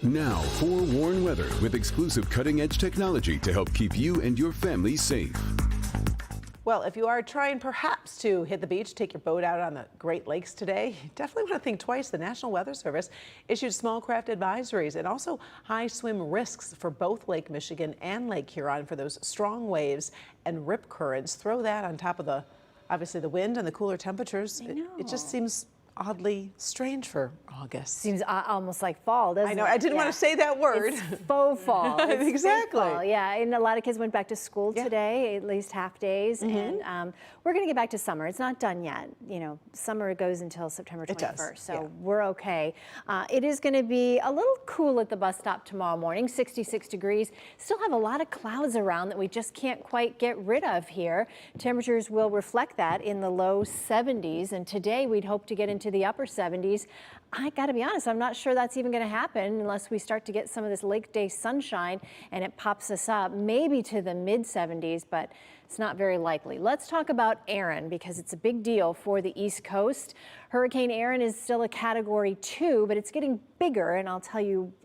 Now, forewarned weather with exclusive cutting-edge technology to help keep you and your family safe. Well, if you are trying perhaps to hit the beach, take your boat out on the Great Lakes today, you definitely want to think twice. The National Weather Service issued small craft advisories and also high swim risks for both Lake Michigan and Lake Huron for those strong waves and rip currents. Throw that on top of obviously the wind and the cooler temperatures. It just seems oddly strange for August. Seems almost like fall, doesn't it? I know. I didn't want to say that word. It's faux fall. It's exactly. Fall. Yeah, and a lot of kids went back to school today, at least half days, and we're going to get back to summer. It's not done yet. You know, summer goes until September 21st, so we're okay. It is going to be a little cool at the bus stop tomorrow morning, 66 degrees. Still have a lot of clouds around that we just can't quite get rid of here. Temperatures will reflect that in the low 70s, and today we'd hope to get into the upper 70s. I got to be honest, I'm not sure that's even going to happen unless we start to get some of this lake day sunshine and it pops us up maybe to the mid 70s, but it's not very likely. Let's talk about Erin because it's a big deal for the East Coast. Hurricane Erin is still a Category 2, but it's getting bigger, and I'll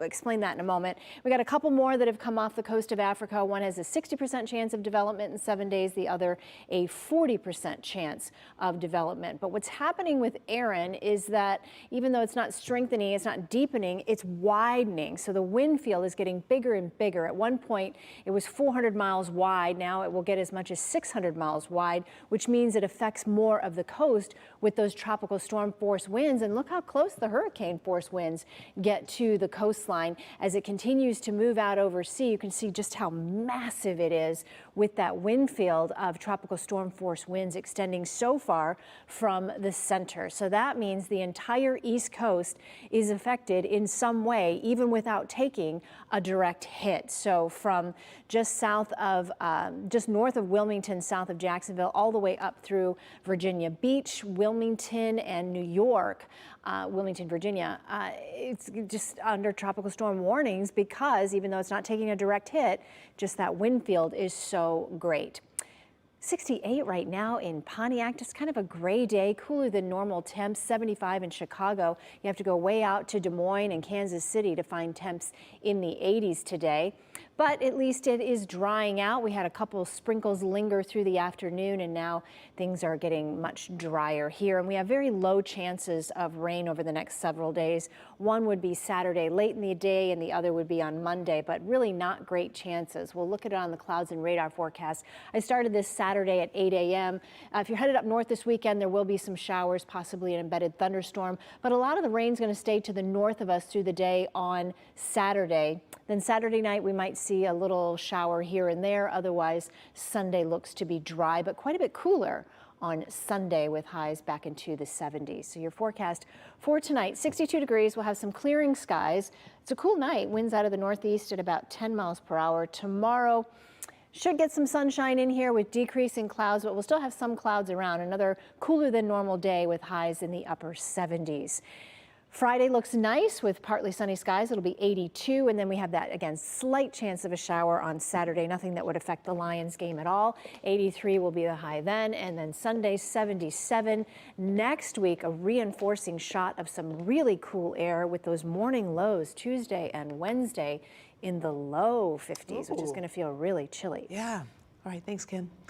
explain that in a moment. We got a couple more that have come off the coast of Africa. One has a 60% chance of development in 7 days, the other a 40% chance of development. But what's happening with Erin is that even though it's not strengthening, it's not deepening, it's widening. So the wind field is getting bigger and bigger. At one point, it was 400 miles wide. Now it will get as much as 600 miles wide, which means it affects more of the coast with those tropical storm force winds. And look how close the hurricane force winds get to the coastline. As it continues to move out over sea, you can see just how massive it is with that wind field of tropical storm force winds extending so far from the center. So that means the entire East Coast is affected in some way, even without taking a direct hit. So from just north of Wilmington, south of Jacksonville, all the way up through Virginia Beach, Wilmington, and New York, Wilmington, Virginia, it's just under tropical storm warnings because even though it's not taking a direct hit, just that wind field is so great. 68 right now in Pontiac, just kind of a gray day, cooler than normal temps, 75 in Chicago. You have to go way out to Des Moines and Kansas City to find temps in the 80s today. But at least it is drying out. We had a couple of sprinkles linger through the afternoon, and now things are getting much drier here. And we have very low chances of rain over the next several days. One would be Saturday late in the day, and the other would be on Monday, but really not great chances. We'll look at it on the clouds and radar forecast. I started this Saturday at 8 a.m. If you're headed up north this weekend, there will be some showers, possibly an embedded thunderstorm, but a lot of the rain's going to stay to the north of us through the day on Saturday. Then Saturday night, we might see a little shower here and there. Otherwise, Sunday looks to be dry, but quite a bit cooler on Sunday with highs back into the 70s. So your forecast for tonight, 62 degrees. We'll have some clearing skies. It's a cool night. Winds out of the northeast at about 10 miles per hour. Tomorrow, should get some sunshine in here with decreasing clouds, but we'll still have some clouds around. Another cooler than normal day with highs in the upper 70s. Friday looks nice with partly sunny skies. It'll be 82, and then we have that, again, slight chance of a shower on Saturday. Nothing that would affect the Lions game at all. 83 will be the high then, and then Sunday, 77. Next week, a reinforcing shot of some really cool air with those morning lows Tuesday and Wednesday in the low 50s, which is going to feel really chilly. Yeah. All right. Thanks, Ken.